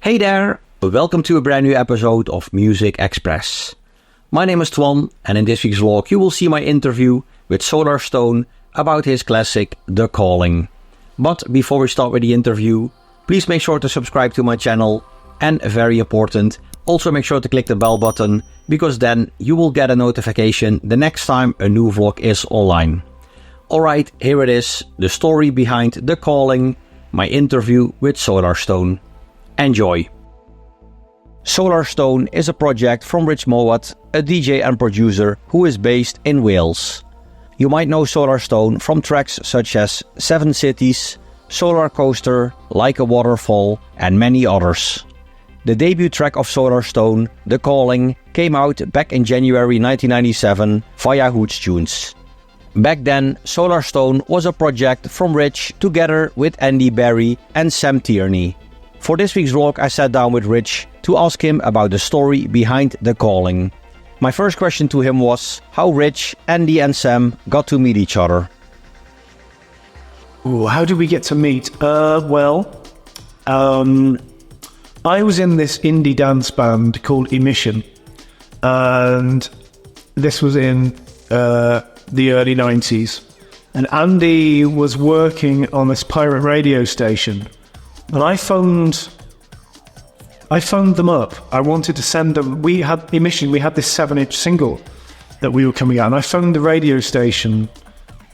Hey there, welcome to a brand new episode of Muzikxpress. My name is Twan, and in this week's vlog you will see my interview with Solarstone about his classic The Calling. But before we start with the interview, please make sure to subscribe to my channel, and very important, also make sure to click the bell button, because then you will get a notification the next time a new vlog is online. Alright, here it is, the story behind The Calling, my interview with Solarstone. Enjoy! Solarstone is a project from Rich Mowatt, a DJ and producer who is based in Wales. You might know Solarstone from tracks such as 7 Cities, Solarcoaster, Like a Waterfall and many others. The debut track of Solarstone, The Calling, came out back in January 1997 via Hooj Choons. Back then, Solarstone was a project from Rich together with Andy Barry and Sam Tierney. For this week's vlog I sat down with Rich to ask him about the story behind The Calling. My first question to him was how Rich, Andy and Sam got to meet each other. Ooh, how did we get to meet? I was in this indie dance band called Emission, and this was in the early 90s. And Andy was working on this pirate radio station. And I phoned them up. I wanted to send them. We had Emission. We had this 7-inch single that we were coming out, and I phoned the radio station,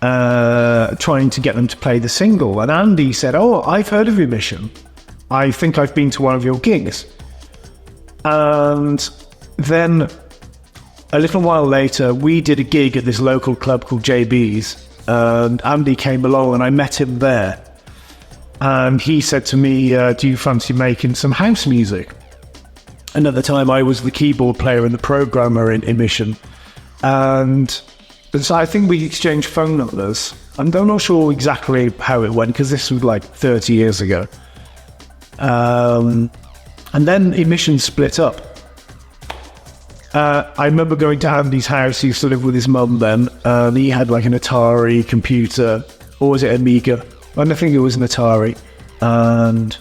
trying to get them to play the single. And Andy said, "Oh, I've heard of Emission. I think I've been to one of your gigs." And then a little while later, we did a gig at this local club called JB's, and Andy came along, and I met him there. And he said to me, "Do you fancy making some house music?" And at the time I was the keyboard player and the programmer in Emission. And so I think we exchanged phone numbers. I'm not sure exactly how it went, because this was like 30 years ago. And then Emission split up. I remember going to Andy's house. He used to live with his mum then. And he had like an Atari computer, or was it Amiga? I think it was an Atari, and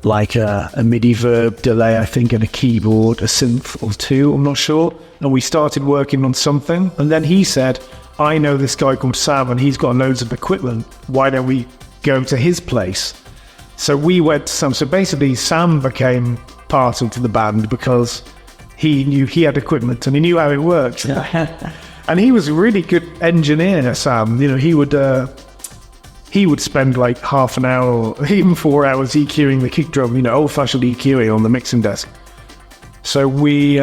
like a MIDI verb delay, I think, and a keyboard, a synth or two, I'm not sure. And we started working on something, and then he said, "I know this guy called Sam, and he's got loads of equipment. Why don't we go to his place?" So we went to Sam. So basically, Sam became part of the band because he knew he had equipment and he knew how it worked. And he was a really good engineer, Sam. You know, he would spend like half an hour or even 4 hours EQing the kick drum, old-fashioned EQing on the mixing desk. So we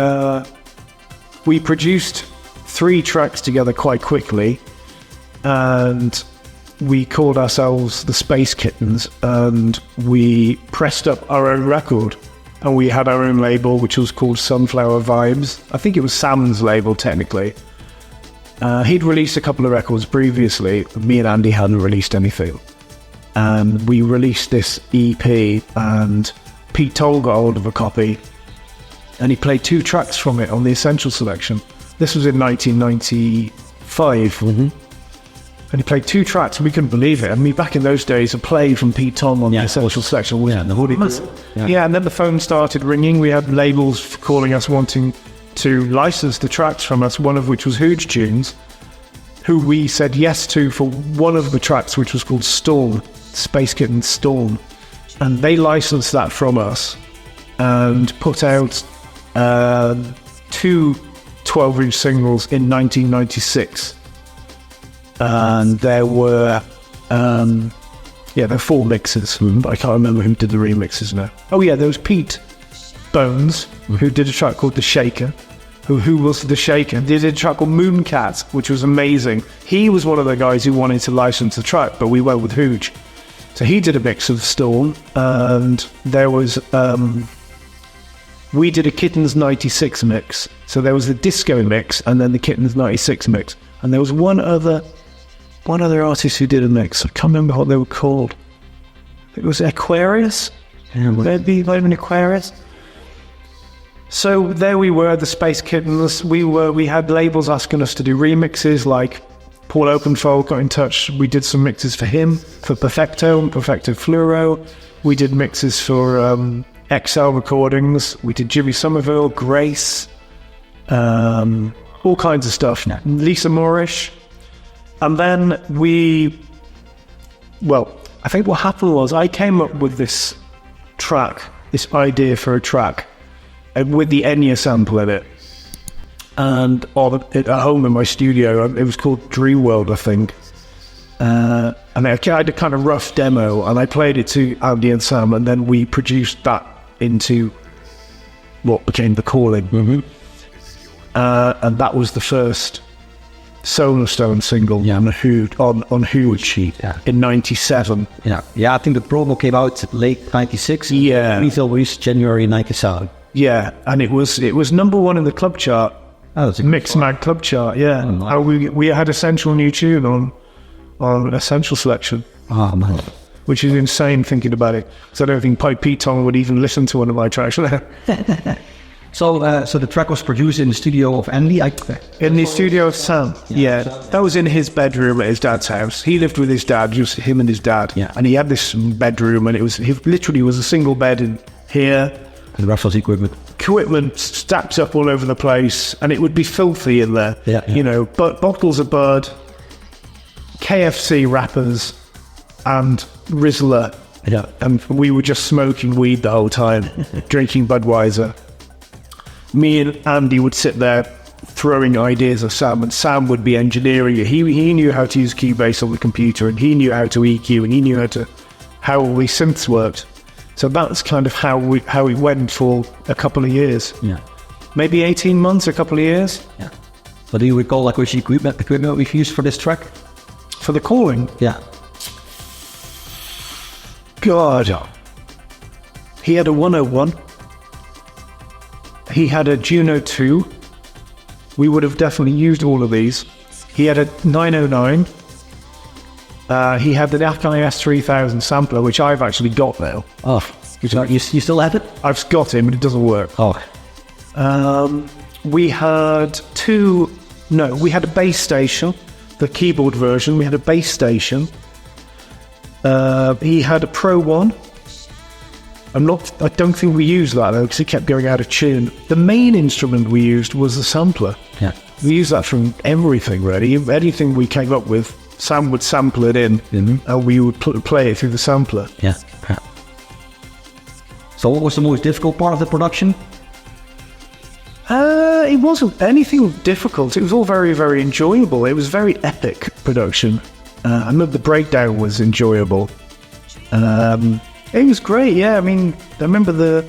produced 3 tracks together quite quickly, and we called ourselves the Space Kittens, and we pressed up our own record, and we had our own label, which was called Sunflower Vibes. I think it was Sam's label, technically. He'd released a couple of records previously. Me and Andy hadn't released anything. And we released this EP, and Pete Toll got hold of a copy, and he played 2 tracks from it on the Essential Selection. This was in 1995. Mm-hmm. And he played 2 tracks, and we couldn't believe it. I mean, back in those days, a play from Pete Toll on the Essential Selection was Yeah, and then the phone started ringing. We had labels calling us, wanting to license the tracks from us, one of which was Hooj Choons, who we said yes to for one of the tracks, which was called Storm, Space Kitten Storm. And they licensed that from us and put out 2 12-inch singles in 1996. And there were 4 mixes. I can't remember who did the remixes now. Oh yeah, there was Pete Bones, who did a track called The Shaker. Who was The Shaker? They did a track called Mooncat, which was amazing. He was one of the guys who wanted to license the track, but we went with Hooj. So he did a mix of Storm, and there was we did a Kittens 96 mix. So there was the disco mix, and then the Kittens 96 mix, and there was one other artist who did a mix. I can't remember what they were called. It was Aquarius. Yeah, might have been Aquarius. So there we were, the Space Kittens. We had labels asking us to do remixes, like Paul Oakenfold got in touch. We did some mixes for him, for Perfecto and Perfecto Fluoro. We did mixes for XL recordings. We did Jimmy Somerville, Grace, all kinds of stuff. Yeah. Lisa Moorish. And then I think what happened was I came up with this idea for a track, with the Enya sample in it. And at home in my studio, it was called Dream World, I think. And I had a kind of rough demo, and I played it to Andy and Sam, and then we produced that into what became The Calling. Mm-hmm. And that was the first Solarstone single on Hooj in 97. Yeah, I think the promo came out late 96. Yeah. Retail release January 97. Yeah, and it was number one in the club chart. Oh, that's a Mix Mag club chart, yeah. Oh, nice. And we had Essential New Tune on Essential Selection. Oh, man. Which is insane thinking about it. So I don't think Pipe Piton would even listen to one of my tracks. So the track was produced in the studio of Andy? In the studio of Sam, yeah. That was in his bedroom at his dad's house. He lived with his dad, just him and his dad. Yeah. And he had this bedroom, and it literally was a single bed in here. The rest was equipment. Equipment stacked up all over the place, and it would be filthy in there. Yeah. You know, but bottles of Bud, KFC wrappers, and Rizzler. Yeah. And we were just smoking weed the whole time, drinking Budweiser. Me and Andy would sit there throwing ideas at Sam, and Sam would be engineering it. He knew how to use Cubase on the computer, and he knew how to EQ, and he knew how all these synths worked. So that's kind of how we went for a couple of years. Yeah. Maybe 18 months, a couple of years. Yeah. So do you recall like which equipment we've used for this track? For The Calling? Yeah. God. He had a 101. He had a Juno 2. We would have definitely used all of these. He had a 909. He had the Akai S3000 sampler, which I've actually got now. Oh, you still have it? I've got it, but it doesn't work. Oh. We had we had a bass station, the keyboard version. We had a bass station. He had a Pro 1. I don't think we used that though, because it kept going out of tune. The main instrument we used was the sampler. Yeah. We used that from everything, really. Anything we came up with, Sam would sample it in, and we would play it through the sampler. Yeah. So what was the most difficult part of the production? It wasn't anything difficult. It was all very, very enjoyable. It was very epic production. I remember the breakdown was enjoyable. It was great, yeah. I mean, I remember that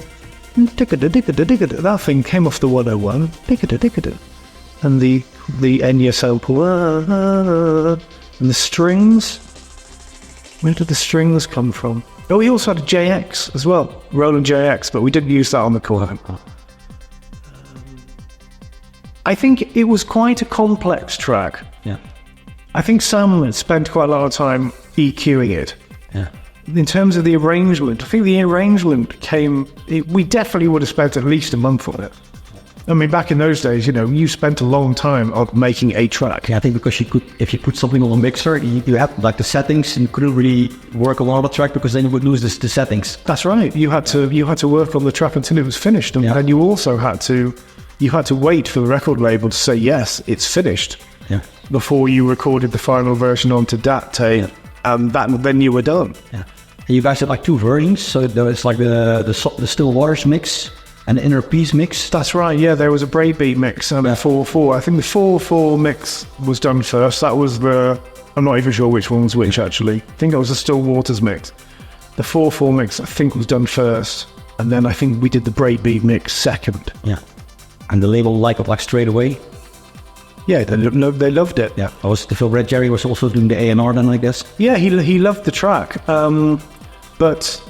thing came off the 101. And the Enya sample. And the strings. Where did the strings come from? Oh, he also had a JX as well. Roland JX, but we didn't use that on the call. I think it was quite a complex track. Yeah. I think Sam had spent quite a lot of time EQing it. Yeah. In terms of the arrangement, I think the arrangement we definitely would have spent at least a month on it. I mean, back in those days, you spent a long time on making a track. Yeah, I think because if you put something on a mixer, you have like the settings, and you couldn't really work on the track because then you would lose the settings. That's right. You had to work on the track until it was finished, and then you also had to wait for the record label to say yes, it's finished. Yeah. Before you recorded the final version onto DAT tape, and then you were done. Yeah. And you guys had like two versions, so there was like the Still Waters mix and the Inner Peace mix. That's right, yeah, there was a breakbeat mix and a 4/4. I think the 4/4 mix was done first. That was I'm not even sure which one was which actually. I think it was the Still Waters mix. The 4/4 mix I think was done first, and then I think we did the breakbeat mix second. Yeah. And the label liked it like straight away. Yeah, they loved it. Yeah, Phil Red Jerry was also doing the A&R then, I guess. Yeah, he loved the track, but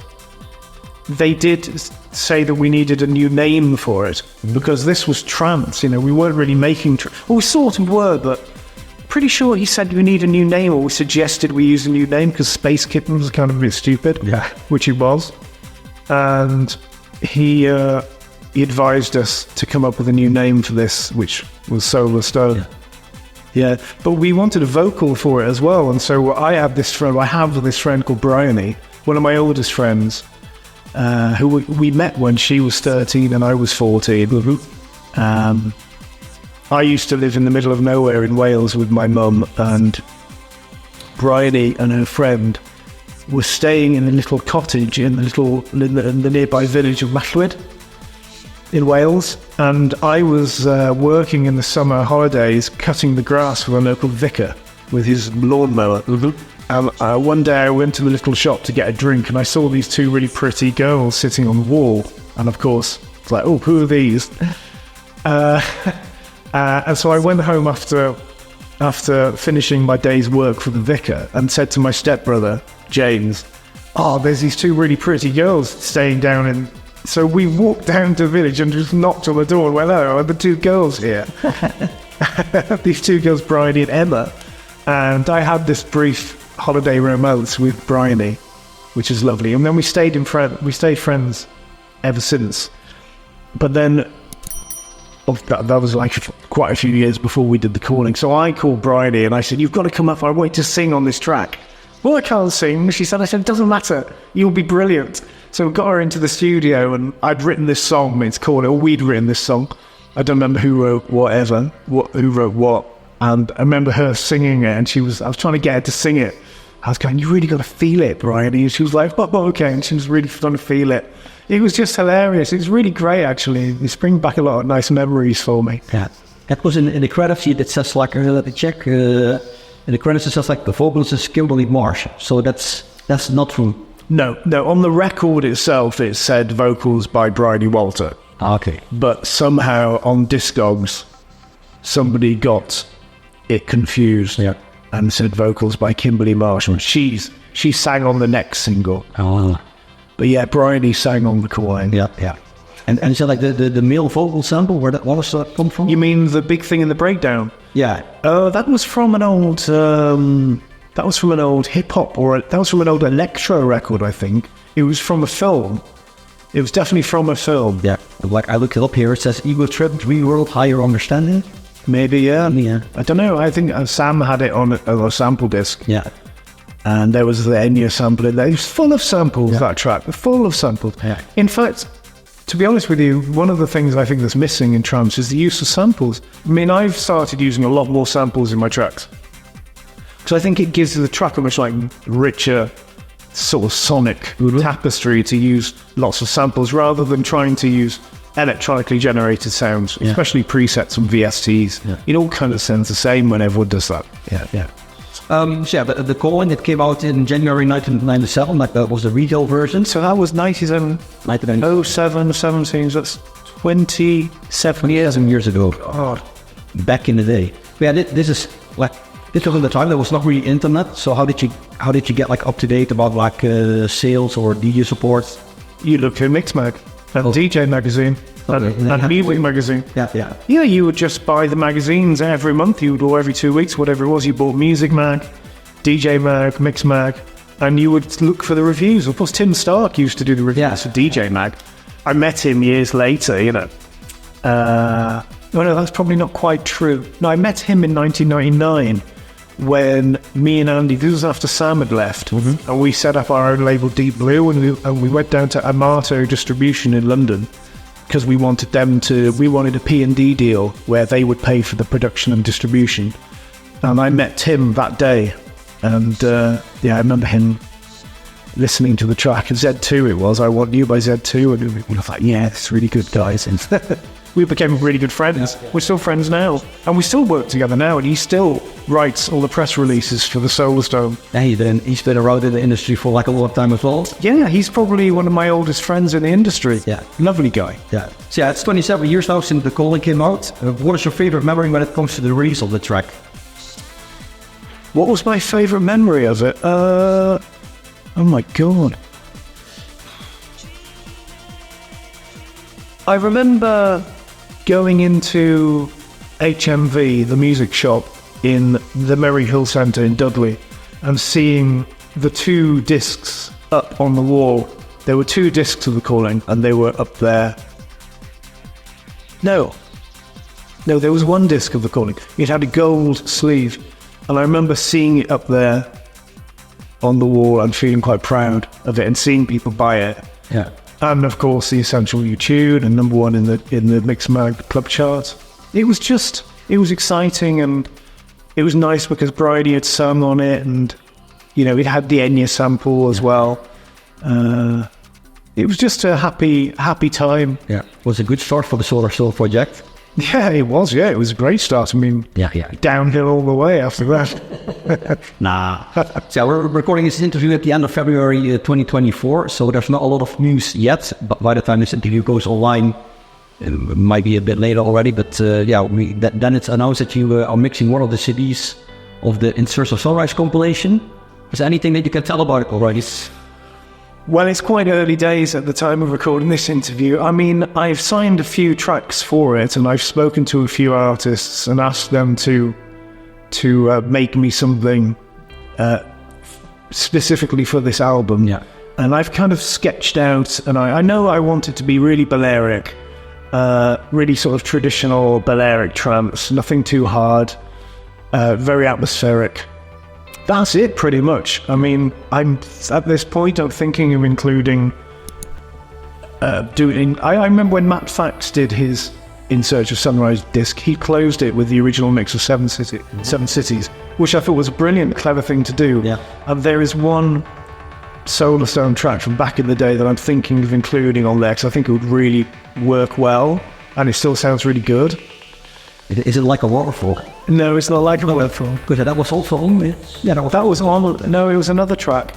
they did say that we needed a new name for it because this was trance. We weren't really making. Well, we sort of were, but pretty sure he said we need a new name, or we suggested we use a new name because Space Kitten was kind of a bit stupid. Yeah, which he was, and he advised us to come up with a new name for this, which was Solarstone. Yeah, but we wanted a vocal for it as well, and so I have this friend called Bryony, one of my oldest friends, who we met when she was 13 and I was 14. I used to live in the middle of nowhere in Wales with my mum, and Bryony and her friend were staying in a little cottage in the nearby village of Mallwyd in Wales, and I was working in the summer holidays cutting the grass for a local vicar with his lawnmower. One day I went to the little shop to get a drink, and I saw these two really pretty girls sitting on the wall, and of course it's like, oh, who are these? And so I went home after finishing my day's work for the vicar and said to my stepbrother James, oh, there's these two really pretty girls staying down in... So we walked down to the village and just knocked on the door and went, hello, are the two girls here? These two girls, Bryony and Emma. And I had this brief holiday romance with Bryony, which is lovely. And then we stayed friends ever since. But then that was like quite a few years before we did the calling. So I called Bryony and I said, you've got to come up. I want you to sing on this track. Well, I can't sing. She said, it doesn't matter. You'll be brilliant. So we got her into the studio, and I'd written this song. We'd written this song. I don't remember who wrote who wrote what. And I remember her singing it, and I was trying to get her to sing it. I was going, you really got to feel it, Bryony. And she was like, oh, okay. And she was really trying to feel it. It was just hilarious. It was really great, actually. It's bringing back a lot of nice memories for me. Yeah. That was in the credits sheet. It says like, let me check. In the credits it says like the vocalist is Kimberly Marsh. So that's not true. No. On the record itself, it said vocals by Bryony Walter. Okay. But somehow on Discogs, somebody got it confused and said vocals by Kimberly Marsh. She sang on the next single. Oh. But yeah, Bryony sang on the calling. Yeah. And is that like the male vocal sample? What does that come from? You mean the big thing in the breakdown? Yeah. That was from an old hip hop, that was from an old electro record, I think. It was from a film. It was definitely from a film. Yeah. Like I looked it up here. It says Ego Trip, Dream World, Higher Understanding. Maybe, yeah. Yeah. I don't know. I think Sam had it on a sample disc. Yeah. And there was the Enya sample in there. It was full of samples, that track. Full of samples. Yeah. In fact, to be honest with you, one of the things I think that's missing in trance is the use of samples. I mean, I've started using a lot more samples in my tracks. Because I think it gives the track a much like richer sort of sonic tapestry to use lots of samples rather than trying to use electronically generated sounds, especially presets and VSTs. Yeah. It all kind of sounds the same when everyone does that. Yeah. But the calling, it came out in January 1997, like that was the retail version. So that was 97, 17, so that's 27 years ago. God. Back in the day. Yeah, this is like, this was in the time there was not really internet, so how did you get like up to date about like sales or DJ support? You look at Mixmag and DJ magazine. And music magazine. Yeah. Yeah, you would just buy the magazines every month, or every 2 weeks, whatever it was. You bought Music Mag, DJ Mag, Mix Mag, and you would look for the reviews. Of course, Tim Stark used to do the reviews for DJ Mag. I met him years later, no, that's probably not quite true. No, I met him in 1999 when me and Andy, this was after Sam had left, and we set up our own label, Deep Blue, and we went down to Amato Distribution in London. Because we wanted a P&D deal where they would pay for the production and distribution. And I met Tim that day. And I remember him listening to the track. And Z2 it was, I Want You by Z2. And we were like, yeah, it's really good, guys. And we became really good friends. Yeah. We're still friends now. And we still work together now. And he still writes all the press releases for the Solarstone. Yeah, he's been around in the industry for like a long time as well. Yeah, he's probably one of my oldest friends in the industry. Yeah. Lovely guy. Yeah. So it's 27 years now since the calling came out. What is your favorite memory when it comes to the release of the track? What was my favorite memory of it? Oh my God. I remember going into HMV, the music shop in the Merry Hill Centre in Dudley, and seeing the 2 discs up on the wall. There were 2 discs of the calling, and they were up there. No, there was 1 disc of the calling. It had a gold sleeve, and I remember seeing it up there on the wall and feeling quite proud of it and seeing people buy it. Yeah. And of course, the Essential You Tune, and number one in the Mixmag Club chart. It was exciting, and it was nice because Bridie had sung on it, and it had the Enya sample as well. It was just a happy time. Yeah. It was a good start for the Solarstone project. Yeah, it was. Yeah, it was a great start. I mean, downhill all the way after that. So we're recording this interview at the end of February 2024. So there's not a lot of news yet. But by the time this interview goes online, it might be a bit later already. But then it's announced that you are mixing one of the CDs of the In Search of Sunrise compilation. Is there anything that you can tell about it already? Well, it's quite early days at the time of recording this interview. I mean, I've signed a few tracks for it, and I've spoken to a few artists and asked them to make me something specifically for this album. Yeah. And I've kind of sketched out, and I know I want it to be really Balearic, really sort of traditional Balearic trance, nothing too hard, very atmospheric. That's it, pretty much. I mean, at this point, I'm thinking of including doing. I remember when Matt Fax did his In Search of Sunrise disc, he closed it with the original mix of Seven Cities, which I thought was a brilliant, clever thing to do. Yeah. And there is one Solarstone track from back in the day that I'm thinking of including on there, because I think it would really work well, and it still sounds really good. Is it like A Waterfall? No, it's not like A Waterfall. Because that was also on it. Yeah, that was on. No, it was another track,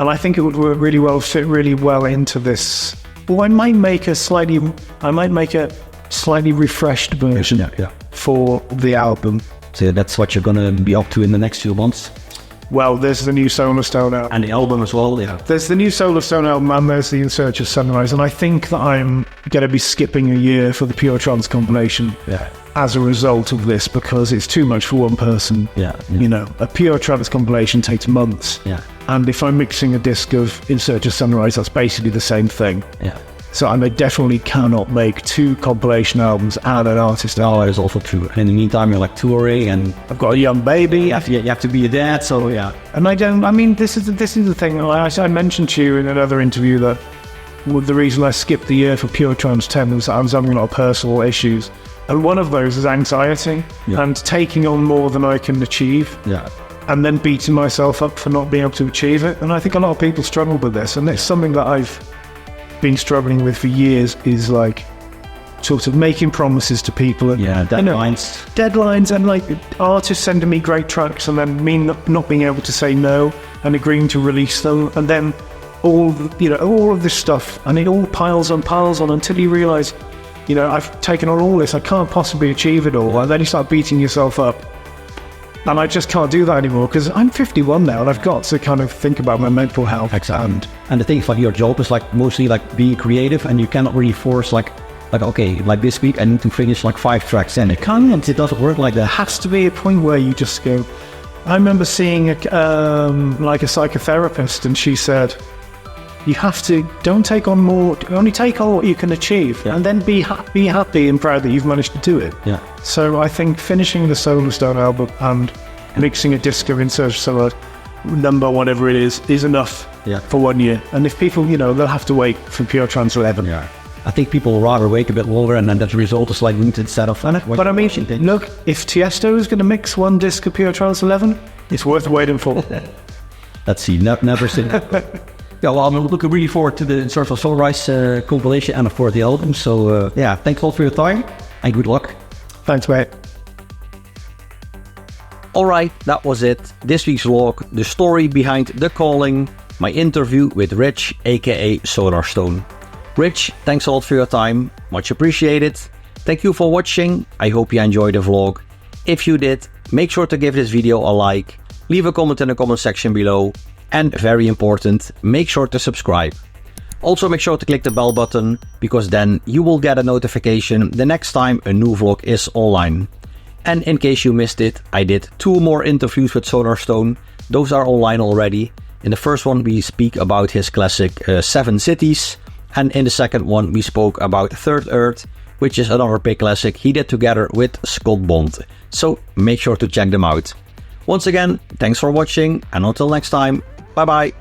and I think it would work really well, fit really well into this. Well, I might make a slightly refreshed version for the album. So that's what you're gonna be up to in the next few months. Well, there's the new Solarstone album. And the album as well, yeah. There's the new Solarstone album, and there's the In Search of Sunrise, and I think that I'm going to be skipping a year for the Pure Trance compilation as a result of this, because it's too much for one person. Yeah. A Pure Trance compilation takes months. Yeah. And if I'm mixing a disc of In Search of Sunrise, that's basically the same thing. Yeah. So I definitely cannot make two compilation albums and an artist album. Oh, that is also true. And in the meantime, you're like touring, and I've got a young baby. You have to be a dad, so yeah. And this is the thing. I mentioned to you in another interview that the reason I skipped the year for Pure Trance 10 was that I was having a lot of personal issues. And one of those is anxiety and taking on more than I can achieve. Yeah. And then beating myself up for not being able to achieve it. And I think a lot of people struggle with this. And it's something that I've been struggling with for years, is like sort of making promises to people. And, deadlines, and like artists sending me great tracks and then me not being able to say no and agreeing to release them. And then all of this stuff, and it all piles on until you realize, I've taken on all this, I can't possibly achieve it all. And then you start beating yourself up. And I just can't do that anymore, because I'm 51 now and I've got to kind of think about my mental health. Exactly. And the thing is, like, your job is like mostly like being creative, and you cannot really force like okay, like this week I need to finish like 5 tracks, and it doesn't work like that. There has to be a point where you just go. I remember seeing a psychotherapist, and she said, you have to, don't take on more, only take on what you can achieve, and then be happy and proud that you've managed to do it. Yeah. So I think finishing the Solarstone album and mixing a disc of In Search of Sunrise, number whatever it is enough for 1 year. And if people, they'll have to wait for Pure Trance 11. Yeah. I think people will rather wait a bit longer, and then that result is like instead of. But I mean, look, if Tiesto is going to mix one disc of Pure Trance 11, it's worth waiting for. Let's see, never seen that. Yeah, well, I'm looking really forward to the In Search of Sunrise compilation and of course the album. So thanks all for your time and good luck. Thanks, mate. Alright, that was it. This week's vlog, the story behind The Calling, my interview with Rich, aka Solarstone. Rich, thanks a lot for your time, much appreciated. Thank you for watching, I hope you enjoyed the vlog. If you did, make sure to give this video a like, leave a comment in the comment section below, and very important, make sure to subscribe. Also make sure to click the bell button, because then you will get a notification the next time a new vlog is online. And in case you missed it, I did 2 more interviews with Solarstone. Those are online already. In the first one we speak about his classic 7 Cities, and in the second one we spoke about Third Earth, which is another big classic he did together with Scott Bond. So make sure to check them out. Once again, thanks for watching, and until next time, bye bye.